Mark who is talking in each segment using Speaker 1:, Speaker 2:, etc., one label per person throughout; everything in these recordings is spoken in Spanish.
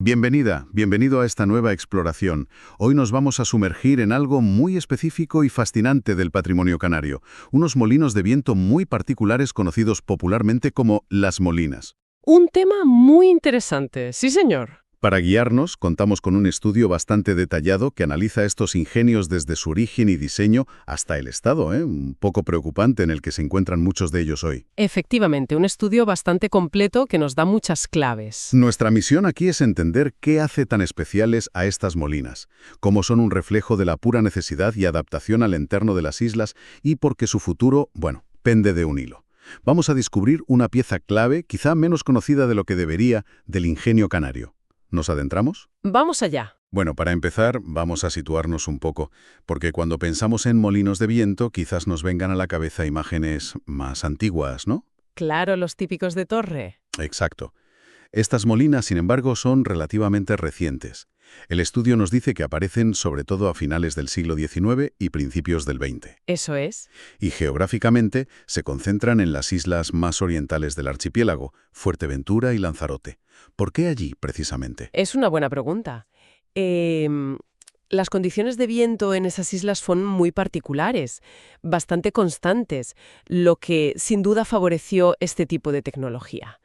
Speaker 1: Bienvenido a esta nueva exploración. Hoy nos vamos a sumergir en algo muy específico y fascinante del patrimonio canario, unos molinos de viento muy particulares conocidos popularmente como las molinas.
Speaker 2: Un tema muy interesante, sí señor.
Speaker 1: Para guiarnos, contamos con un estudio bastante detallado que analiza estos ingenios desde su origen y diseño hasta el estado, un poco preocupante en el que se encuentran muchos de ellos hoy.
Speaker 2: Efectivamente, un estudio bastante completo que nos da muchas claves.
Speaker 1: Nuestra misión aquí es entender qué hace tan especiales a estas molinas, cómo son un reflejo de la pura necesidad y adaptación al entorno de las islas y por qué su futuro, pende de un hilo. Vamos a descubrir una pieza clave, quizá menos conocida de lo que debería, del ingenio canario. ¿Nos adentramos?
Speaker 2: Vamos allá.
Speaker 1: Bueno, para empezar, vamos a situarnos un poco, porque cuando pensamos en molinos de viento, quizás nos vengan a la cabeza imágenes más antiguas, ¿no?
Speaker 2: Claro, los típicos de torre.
Speaker 1: Exacto. Estas molinas, sin embargo, son relativamente recientes. El estudio nos dice que aparecen sobre todo a finales del siglo XIX y principios del XX.
Speaker 2: Eso es.
Speaker 1: Y geográficamente se concentran en las islas más orientales del archipiélago, Fuerteventura y Lanzarote. ¿Por qué allí, precisamente?
Speaker 2: Es una buena pregunta. Las condiciones de viento en esas islas son muy particulares, bastante constantes, lo que sin duda favoreció este tipo de tecnología.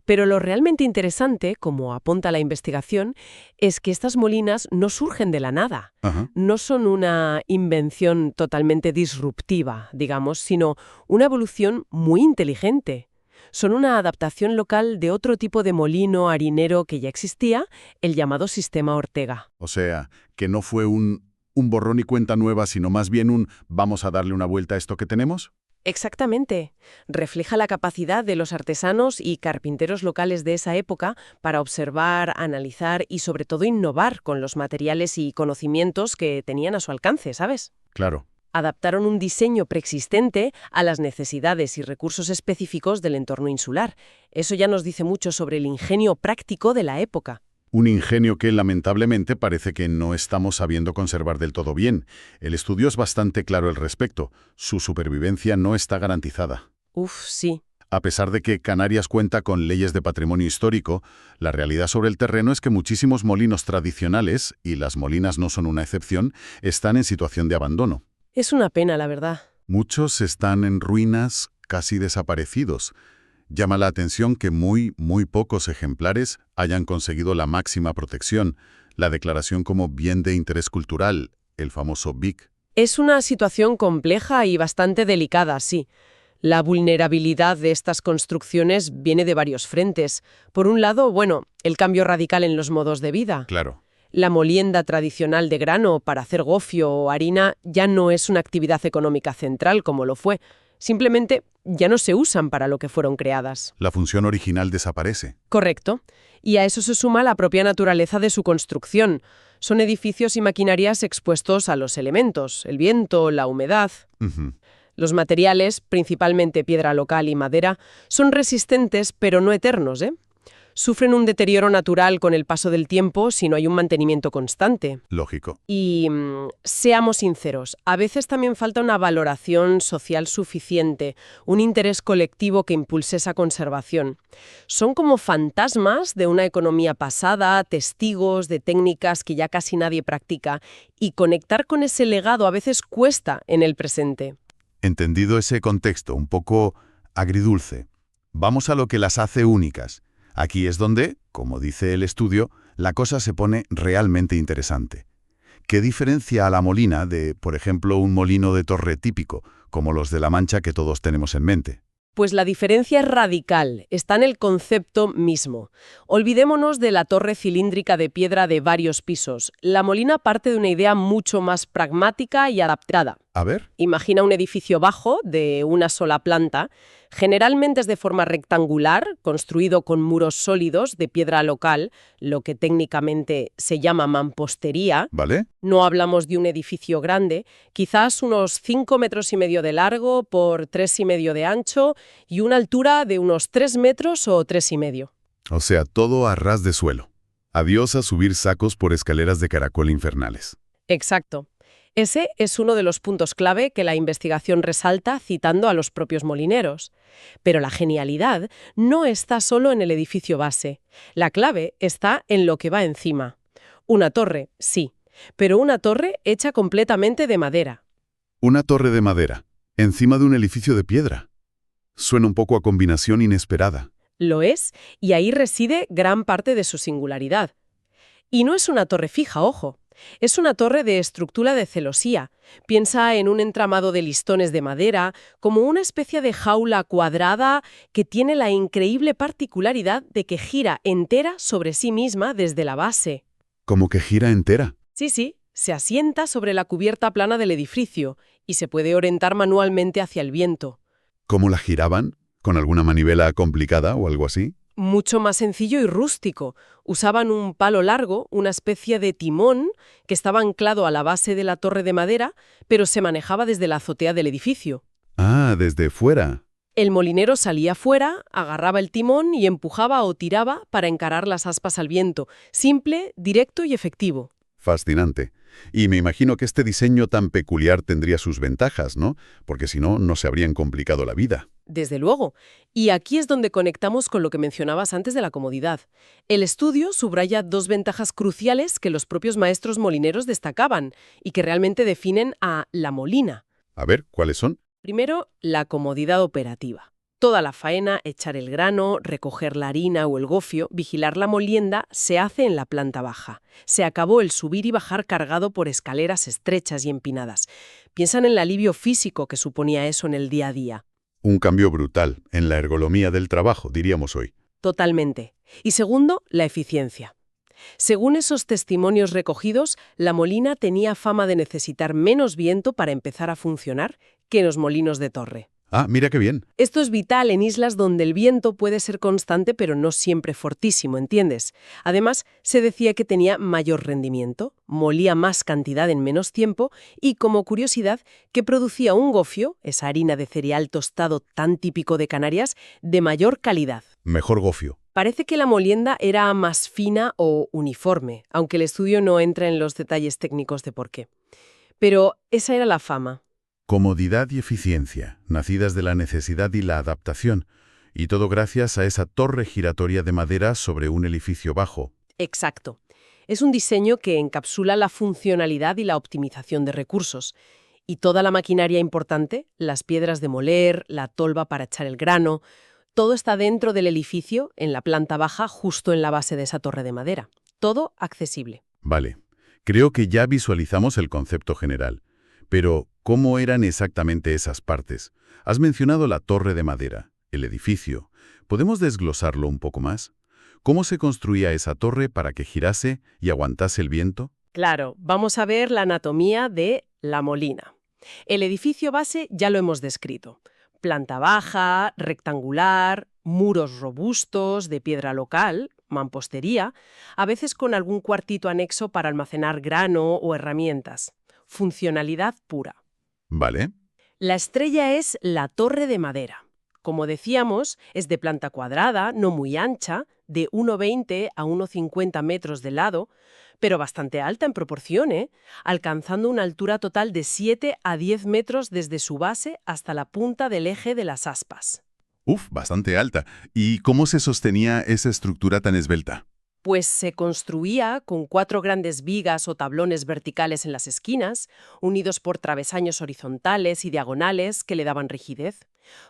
Speaker 2: Pero lo realmente interesante, como apunta la investigación, es que estas molinas no surgen de la nada.
Speaker 1: Ajá.
Speaker 2: No son una invención totalmente disruptiva, digamos, sino una evolución muy inteligente. Son una adaptación local de otro tipo de molino harinero que ya existía, el llamado sistema Ortega.
Speaker 1: O sea, que no fue un borrón y cuenta nueva, sino más bien un vamos a darle una vuelta a esto que tenemos.
Speaker 2: Exactamente. Refleja la capacidad de los artesanos y carpinteros locales de esa época para observar, analizar y sobre todo innovar con los materiales y conocimientos que tenían a su alcance, ¿sabes?
Speaker 1: Claro.
Speaker 2: Adaptaron un diseño preexistente a las necesidades y recursos específicos del entorno insular. Eso ya nos dice mucho sobre el ingenio práctico de la época.
Speaker 1: Un ingenio que, lamentablemente, parece que no estamos sabiendo conservar del todo bien. El estudio es bastante claro al respecto. Su supervivencia no está garantizada.
Speaker 2: Sí.
Speaker 1: A pesar de que Canarias cuenta con leyes de patrimonio histórico, la realidad sobre el terreno es que muchísimos molinos tradicionales, y las molinas no son una excepción, están en situación de abandono.
Speaker 2: Es una pena, la verdad.
Speaker 1: Muchos están en ruinas, casi desaparecidos. Llama la atención que muy pocos ejemplares hayan conseguido la máxima protección, la declaración como bien de interés cultural, el famoso BIC.
Speaker 2: Es una situación compleja y bastante delicada, sí. La vulnerabilidad de estas construcciones viene de varios frentes. Por un lado, el cambio radical en los modos de vida.
Speaker 1: Claro.
Speaker 2: La molienda tradicional de grano para hacer gofio o harina ya no es una actividad económica central como lo fue. Simplemente ya no se usan para lo que fueron creadas.
Speaker 1: La función original desaparece.
Speaker 2: Correcto. Y a eso se suma la propia naturaleza de su construcción. Son edificios y maquinarias expuestos a los elementos, el viento, la humedad. Los materiales, principalmente piedra local y madera, son resistentes pero no eternos, Sufren un deterioro natural con el paso del tiempo si no hay un mantenimiento constante.
Speaker 1: Lógico.
Speaker 2: Y seamos sinceros, a veces también falta una valoración social suficiente, un interés colectivo que impulse esa conservación. Son como fantasmas de una economía pasada, testigos de técnicas que ya casi nadie practica, y conectar con ese legado a veces cuesta en el presente.
Speaker 1: Entendido ese contexto un poco agridulce, vamos a lo que las hace únicas. Aquí es donde, como dice el estudio, la cosa se pone realmente interesante. ¿Qué diferencia a la molina de, por ejemplo, un molino de torre típico, como los de La Mancha que todos tenemos en mente?
Speaker 2: Pues la diferencia es radical, está en el concepto mismo. Olvidémonos de la torre cilíndrica de piedra de varios pisos. La molina parte de una idea mucho más pragmática y adaptada.
Speaker 1: A ver.
Speaker 2: Imagina un edificio bajo, de una sola planta. Generalmente es de forma rectangular, construido con muros sólidos de piedra local, lo que técnicamente se llama mampostería.
Speaker 1: ¿Vale?
Speaker 2: No hablamos de un edificio grande, quizás unos 5,5 metros de largo por 3,5 de ancho y una altura de unos 3 metros o 3,5.
Speaker 1: O sea, todo a ras de suelo. Adiós a subir sacos por escaleras de caracol infernales.
Speaker 2: Exacto. Ese es uno de los puntos clave que la investigación resalta citando a los propios molineros. Pero la genialidad no está solo en el edificio base. La clave está en lo que va encima. Una torre, sí, pero una torre hecha completamente de madera.
Speaker 1: Una torre de madera, encima de un edificio de piedra. Suena un poco a combinación inesperada.
Speaker 2: Lo es, y ahí reside gran parte de su singularidad. Y no es una torre fija, ojo. Es una torre de estructura de celosía. Piensa en un entramado de listones de madera, como una especie de jaula cuadrada que tiene la increíble particularidad de que gira entera sobre sí misma desde la base.
Speaker 1: Como que gira entera.
Speaker 2: Sí, se asienta sobre la cubierta plana del edificio y se puede orientar manualmente hacia el viento.
Speaker 1: ¿Cómo la giraban? ¿Con alguna manivela complicada o algo así?
Speaker 2: Mucho más sencillo y rústico. Usaban un palo largo, una especie de timón, que estaba anclado a la base de la torre de madera, pero se manejaba desde la azotea del edificio.
Speaker 1: Ah, desde fuera.
Speaker 2: El molinero salía fuera, agarraba el timón y empujaba o tiraba para encarar las aspas al viento. Simple, directo y efectivo.
Speaker 1: Fascinante. Y me imagino que este diseño tan peculiar tendría sus ventajas, ¿no? Porque si no, no se habrían complicado la vida.
Speaker 2: Desde luego. Y aquí es donde conectamos con lo que mencionabas antes de la comodidad. El estudio subraya dos ventajas cruciales que los propios maestros molineros destacaban y que realmente definen a la molina.
Speaker 1: A ver, ¿cuáles son?
Speaker 2: Primero, la comodidad operativa. Toda la faena, echar el grano, recoger la harina o el gofio, vigilar la molienda, se hace en la planta baja. Se acabó el subir y bajar cargado por escaleras estrechas y empinadas. Piensan en el alivio físico que suponía eso en el día a día.
Speaker 1: Un cambio brutal en la ergonomía del trabajo, diríamos hoy.
Speaker 2: Totalmente. Y segundo, la eficiencia. Según esos testimonios recogidos, la molina tenía fama de necesitar menos viento para empezar a funcionar que en los molinos de torre.
Speaker 1: Ah, mira qué bien.
Speaker 2: Esto es vital en islas donde el viento puede ser constante pero no siempre fortísimo, ¿entiendes? Además, se decía que tenía mayor rendimiento, molía más cantidad en menos tiempo y, como curiosidad, que producía un gofio, esa harina de cereal tostado tan típico de Canarias, de mayor calidad.
Speaker 1: Mejor gofio.
Speaker 2: Parece que la molienda era más fina o uniforme, aunque el estudio no entra en los detalles técnicos de por qué. Pero esa era la fama.
Speaker 1: Comodidad y eficiencia, nacidas de la necesidad y la adaptación, y todo gracias a esa torre giratoria de madera sobre un edificio bajo.
Speaker 2: Exacto. Es un diseño que encapsula la funcionalidad y la optimización de recursos. Y toda la maquinaria importante, las piedras de moler, la tolva para echar el grano, todo está dentro del edificio, en la planta baja, justo en la base de esa torre de madera. Todo accesible.
Speaker 1: Vale, creo que ya visualizamos el concepto general. Pero, ¿cómo eran exactamente esas partes? Has mencionado la torre de madera, el edificio. ¿Podemos desglosarlo un poco más? ¿Cómo se construía esa torre para que girase y aguantase el viento?
Speaker 2: Claro, vamos a ver la anatomía de la molina. El edificio base ya lo hemos descrito. Planta baja, rectangular, muros robustos, de piedra local, mampostería, a veces con algún cuartito anexo para almacenar grano o herramientas. Funcionalidad pura.
Speaker 1: Vale.
Speaker 2: La estrella es la torre de madera. Como decíamos, es de planta cuadrada, no muy ancha, de 1,20 a 1,50 metros de lado, pero bastante alta en proporción, alcanzando una altura total de 7 a 10 metros desde su base hasta la punta del eje de las aspas.
Speaker 1: Uf, bastante alta. ¿Y cómo se sostenía esa estructura tan esbelta?
Speaker 2: Pues se construía con 4 grandes vigas o tablones verticales en las esquinas, unidos por travesaños horizontales y diagonales que le daban rigidez.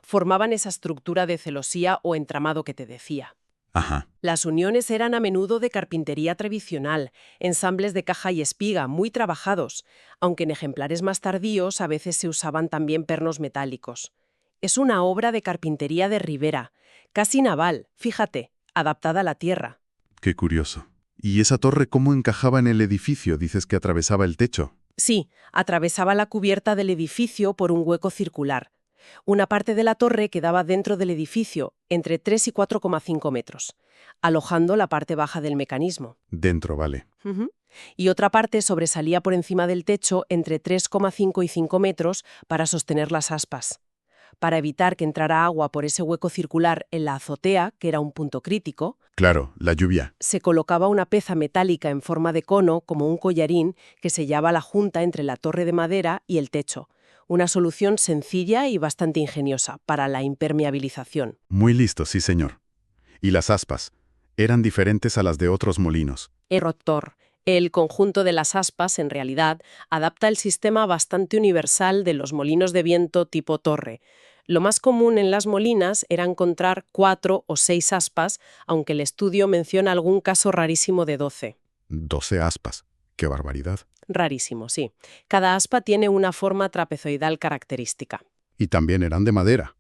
Speaker 2: Formaban esa estructura de celosía o entramado que te decía.
Speaker 1: Ajá.
Speaker 2: Las uniones eran a menudo de carpintería tradicional, ensambles de caja y espiga muy trabajados, aunque en ejemplares más tardíos a veces se usaban también pernos metálicos. Es una obra de carpintería de ribera, casi naval, fíjate, adaptada a la tierra.
Speaker 1: Qué curioso. ¿Y esa torre cómo encajaba en el edificio? Dices que atravesaba el techo.
Speaker 2: Sí, atravesaba la cubierta del edificio por un hueco circular. Una parte de la torre quedaba dentro del edificio, entre 3 y 4,5 metros, alojando la parte baja del mecanismo.
Speaker 1: Dentro, vale.
Speaker 2: Y otra parte sobresalía por encima del techo entre 3,5 y 5 metros para sostener las aspas. Para evitar que entrara agua por ese hueco circular en la azotea, que era un punto crítico,
Speaker 1: Claro, la lluvia.
Speaker 2: se colocaba una peza metálica en forma de cono, como un collarín, que sellaba la junta entre la torre de madera y el techo. Una solución sencilla y bastante ingeniosa para la impermeabilización.
Speaker 1: Muy listo, sí, señor. ¿Y las aspas? ¿Eran diferentes a las de otros molinos?
Speaker 2: El rotor, el conjunto de las aspas, en realidad, adapta el sistema bastante universal de los molinos de viento tipo torre. Lo más común en las molinas era encontrar 4 o 6 aspas, aunque el estudio menciona algún caso rarísimo de 12.
Speaker 1: 12 aspas. ¡Qué barbaridad!
Speaker 2: Rarísimo, sí. Cada aspa tiene una forma trapezoidal característica.
Speaker 1: Y también eran de madera.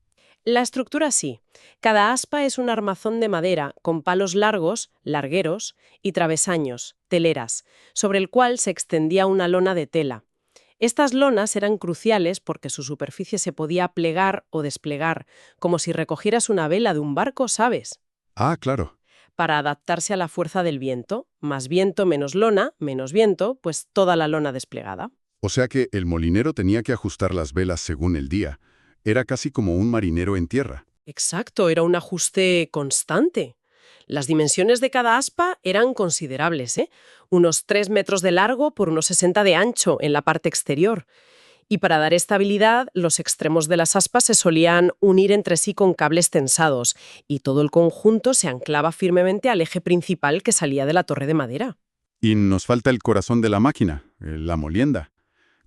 Speaker 2: La estructura sí. Cada aspa es un armazón de madera con palos largos, largueros, y travesaños, teleras, sobre el cual se extendía una lona de tela. Estas lonas eran cruciales porque su superficie se podía plegar o desplegar, como si recogieras una vela de un barco, ¿sabes?
Speaker 1: Ah, claro.
Speaker 2: Para adaptarse a la fuerza del viento. Más viento, menos lona, menos viento, pues toda la lona desplegada.
Speaker 1: O sea que el molinero tenía que ajustar las velas según el día. Era casi como un marinero en tierra.
Speaker 2: Exacto, era un ajuste constante. Las dimensiones de cada aspa eran considerables, ¿eh? Unos 3 metros de largo por unos 60 de ancho en la parte exterior. Y para dar estabilidad, los extremos de las aspas se solían unir entre sí con cables tensados, y todo el conjunto se anclaba firmemente al eje principal que salía de la torre de madera.
Speaker 1: Y nos falta el corazón de la máquina, la molienda.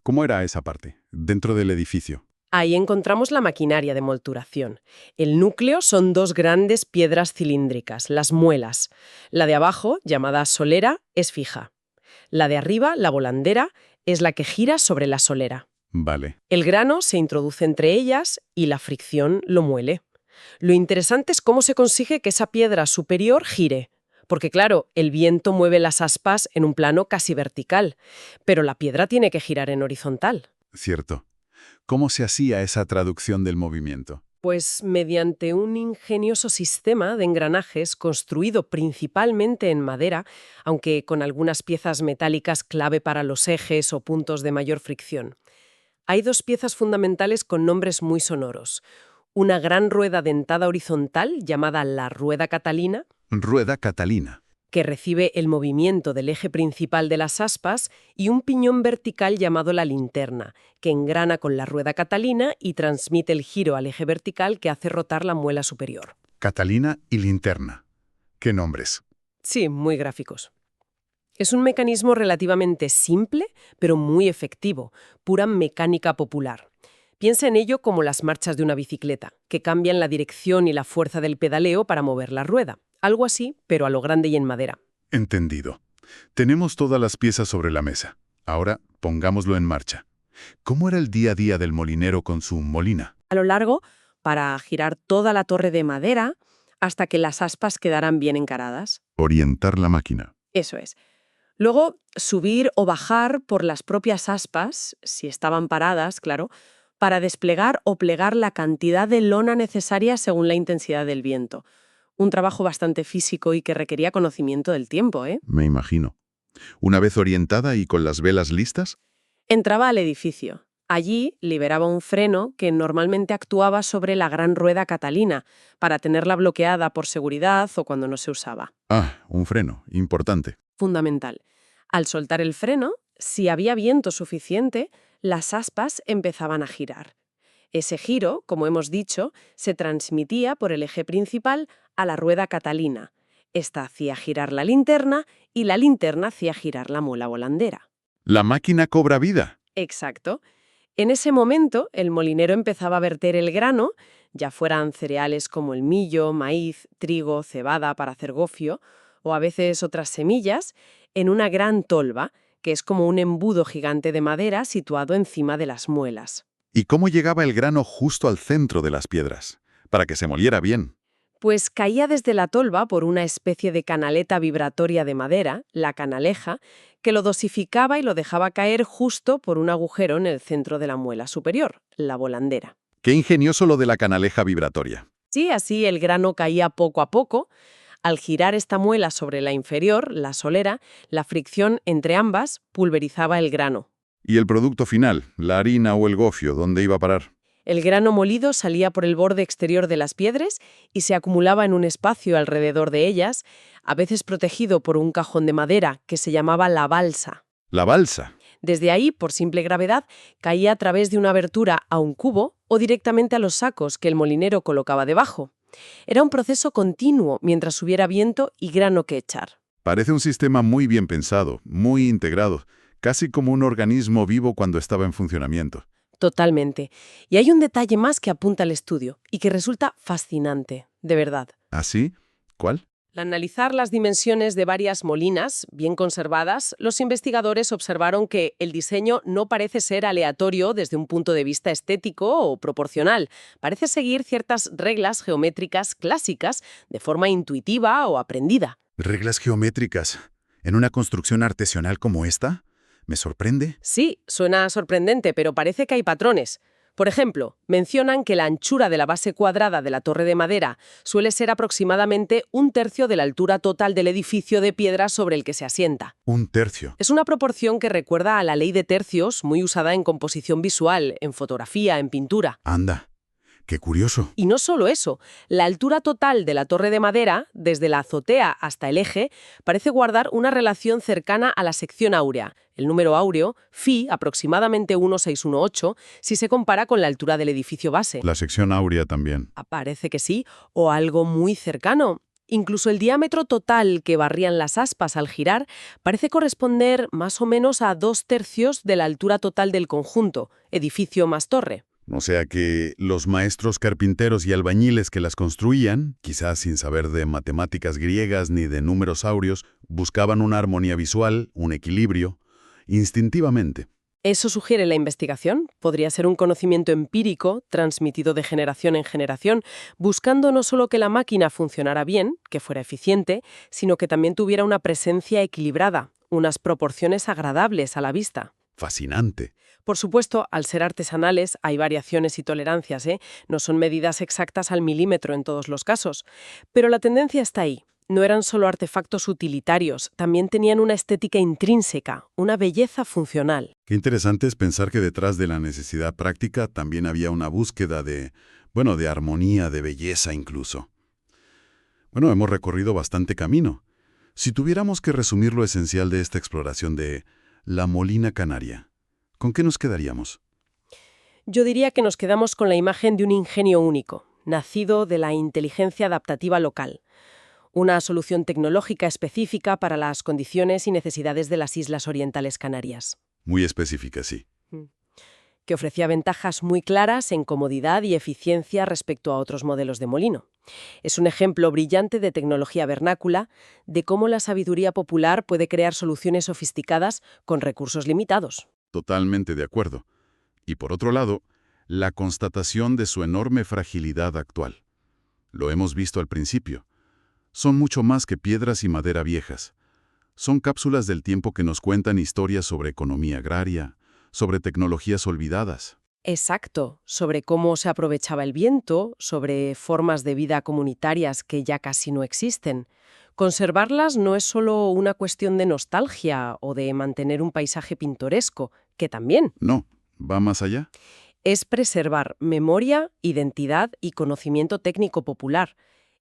Speaker 1: ¿Cómo era esa parte, dentro del edificio?
Speaker 2: Ahí encontramos la maquinaria de molturación. El núcleo son 2 grandes piedras cilíndricas, las muelas. La de abajo, llamada solera, es fija. La de arriba, la volandera, es la que gira sobre la solera.
Speaker 1: Vale.
Speaker 2: El grano se introduce entre ellas y la fricción lo muele. Lo interesante es cómo se consigue que esa piedra superior gire. Porque claro, el viento mueve las aspas en un plano casi vertical, pero la piedra tiene que girar en horizontal.
Speaker 1: Cierto. ¿Cómo se hacía esa traducción del movimiento?
Speaker 2: Pues mediante un ingenioso sistema de engranajes construido principalmente en madera, aunque con algunas piezas metálicas clave para los ejes o puntos de mayor fricción. Hay 2 piezas fundamentales con nombres muy sonoros. Una gran rueda dentada horizontal llamada la rueda catalina,
Speaker 1: Rueda catalina.
Speaker 2: que recibe el movimiento del eje principal de las aspas, y un piñón vertical llamado la linterna, que engrana con la rueda catalina y transmite el giro al eje vertical que hace rotar la muela superior.
Speaker 1: Catalina y linterna. ¿Qué nombres?
Speaker 2: Sí, muy gráficos. Es un mecanismo relativamente simple, pero muy efectivo, pura mecánica popular. Piensa en ello como las marchas de una bicicleta, que cambian la dirección y la fuerza del pedaleo para mover la rueda. Algo así, pero a lo grande y en madera.
Speaker 1: Entendido. Tenemos todas las piezas sobre la mesa. Ahora, pongámoslo en marcha. ¿Cómo era el día a día del molinero con su molina?
Speaker 2: A lo largo, para girar toda la torre de madera hasta que las aspas quedaran bien encaradas.
Speaker 1: Orientar la máquina.
Speaker 2: Eso es. Luego, subir o bajar por las propias aspas, si estaban paradas, claro, para desplegar o plegar la cantidad de lona necesaria según la intensidad del viento. Un trabajo bastante físico y que requería conocimiento del tiempo, ¿eh?
Speaker 1: Me imagino. Una vez orientada y con las velas listas,
Speaker 2: Entraba al edificio. Allí liberaba un freno que normalmente actuaba sobre la gran rueda catalina para tenerla bloqueada por seguridad o cuando no se usaba.
Speaker 1: un freno, importante.
Speaker 2: Fundamental. Al soltar el freno, si había viento suficiente, las aspas empezaban a girar. Ese giro, como hemos dicho, se transmitía por el eje principal a la rueda catalina. Esta hacía girar la linterna y la linterna hacía girar la muela volandera.
Speaker 1: La máquina cobra vida.
Speaker 2: Exacto. En ese momento, el molinero empezaba a verter el grano, ya fueran cereales como el millo, maíz, trigo, cebada para hacer gofio, o a veces otras semillas, en una gran tolva, que es como un embudo gigante de madera situado encima de las muelas.
Speaker 1: ¿Y cómo llegaba el grano justo al centro de las piedras? Para que se moliera bien.
Speaker 2: Pues caía desde la tolva por una especie de canaleta vibratoria de madera, la canaleja, que lo dosificaba y lo dejaba caer justo por un agujero en el centro de la muela superior, la volandera.
Speaker 1: Qué ingenioso lo de la canaleja vibratoria.
Speaker 2: Sí, así el grano caía poco a poco. Al girar esta muela sobre la inferior, la solera, la fricción entre ambas pulverizaba el grano.
Speaker 1: ¿Y el producto final, la harina o el gofio, dónde iba a parar?
Speaker 2: El grano molido salía por el borde exterior de las piedras y se acumulaba en un espacio alrededor de ellas, a veces protegido por un cajón de madera que se llamaba la balsa.
Speaker 1: La balsa.
Speaker 2: Desde ahí, por simple gravedad, caía a través de una abertura a un cubo o directamente a los sacos que el molinero colocaba debajo. Era un proceso continuo mientras hubiera viento y grano que echar.
Speaker 1: Parece un sistema muy bien pensado, muy integrado, casi como un organismo vivo cuando estaba en funcionamiento.
Speaker 2: Totalmente. Y hay un detalle más que apunta al estudio y que resulta fascinante, de verdad.
Speaker 1: ¿Ah, sí? ¿Cuál?
Speaker 2: Al analizar las dimensiones de varias molinas, bien conservadas, los investigadores observaron que el diseño no parece ser aleatorio desde un punto de vista estético o proporcional. Parece seguir ciertas reglas geométricas clásicas de forma intuitiva o aprendida.
Speaker 1: ¿Reglas geométricas? ¿En una construcción artesanal como esta? ¿Me sorprende?
Speaker 2: Sí, suena sorprendente, pero parece que hay patrones. Por ejemplo, mencionan que la anchura de la base cuadrada de la torre de madera suele ser aproximadamente 1/3 de la altura total del edificio de piedra sobre el que se asienta.
Speaker 1: 1/3.
Speaker 2: Es una proporción que recuerda a la ley de tercios, muy usada en composición visual, en fotografía, en pintura.
Speaker 1: Anda, qué curioso.
Speaker 2: Y no solo eso, la altura total de la torre de madera, desde la azotea hasta el eje, parece guardar una relación cercana a la sección áurea, el número áureo, phi, aproximadamente 1,618, si se compara con la altura del edificio base.
Speaker 1: La sección áurea también.
Speaker 2: Parece que sí, o algo muy cercano. Incluso el diámetro total que barrían las aspas al girar parece corresponder más o menos a 2/3 de la altura total del conjunto, edificio más torre.
Speaker 1: O sea que los maestros carpinteros y albañiles que las construían, quizás sin saber de matemáticas griegas ni de números áureos, buscaban una armonía visual, un equilibrio, instintivamente.
Speaker 2: Eso sugiere la investigación. Podría ser un conocimiento empírico, transmitido de generación en generación, buscando no solo que la máquina funcionara bien, que fuera eficiente, sino que también tuviera una presencia equilibrada, unas proporciones agradables a la vista.
Speaker 1: Fascinante.
Speaker 2: Por supuesto, al ser artesanales hay variaciones y tolerancias, No son medidas exactas al milímetro en todos los casos. Pero la tendencia está ahí. No eran solo artefactos utilitarios, también tenían una estética intrínseca, una belleza funcional.
Speaker 1: Qué interesante es pensar que detrás de la necesidad práctica también había una búsqueda de armonía, de belleza incluso. Bueno, hemos recorrido bastante camino. Si tuviéramos que resumir lo esencial de esta exploración de la Molina Canaria, ¿con qué nos quedaríamos?
Speaker 2: Yo diría que nos quedamos con la imagen de un ingenio único, nacido de la inteligencia adaptativa local. Una solución tecnológica específica para las condiciones y necesidades de las Islas Orientales Canarias.
Speaker 1: Muy específica, sí.
Speaker 2: Que ofrecía ventajas muy claras en comodidad y eficiencia respecto a otros modelos de molino. Es un ejemplo brillante de tecnología vernácula, de cómo la sabiduría popular puede crear soluciones sofisticadas con recursos limitados.
Speaker 1: Totalmente de acuerdo. Y por otro lado, la constatación de su enorme fragilidad actual. Lo hemos visto al principio. Son mucho más que piedras y madera viejas. Son cápsulas del tiempo que nos cuentan historias sobre economía agraria, sobre tecnologías olvidadas.
Speaker 2: Exacto, sobre cómo se aprovechaba el viento, sobre formas de vida comunitarias que ya casi no existen. Conservarlas no es solo una cuestión de nostalgia o de mantener un paisaje pintoresco, que también.
Speaker 1: No, va más allá.
Speaker 2: Es preservar memoria, identidad y conocimiento técnico popular.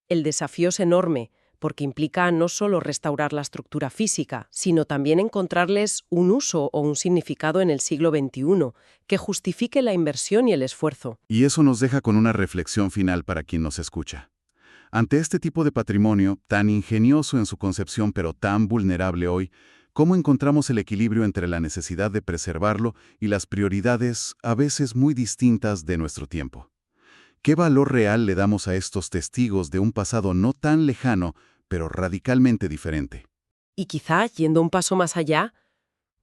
Speaker 2: El desafío es enorme, porque implica no solo restaurar la estructura física, sino también encontrarles un uso o un significado en el siglo XXI, que justifique la inversión y el esfuerzo.
Speaker 1: Y eso nos deja con una reflexión final para quien nos escucha. Ante este tipo de patrimonio, tan ingenioso en su concepción pero tan vulnerable hoy, ¿cómo encontramos el equilibrio entre la necesidad de preservarlo y las prioridades, a veces muy distintas, de nuestro tiempo? ¿Qué valor real le damos a estos testigos de un pasado no tan lejano, pero radicalmente diferente?
Speaker 2: Y quizá, yendo un paso más allá,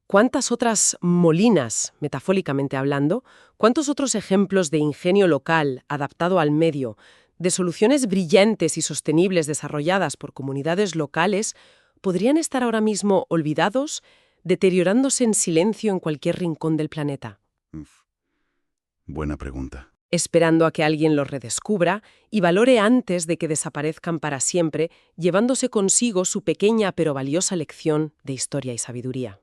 Speaker 2: ¿cuántas otras molinas, metafóricamente hablando, cuántos otros ejemplos de ingenio local adaptado al medio, de soluciones brillantes y sostenibles desarrolladas por comunidades locales, podrían estar ahora mismo olvidados, deteriorándose en silencio en cualquier rincón del planeta?
Speaker 1: Buena pregunta.
Speaker 2: Esperando a que alguien los redescubra y valore antes de que desaparezcan para siempre, llevándose consigo su pequeña pero valiosa lección de historia y sabiduría.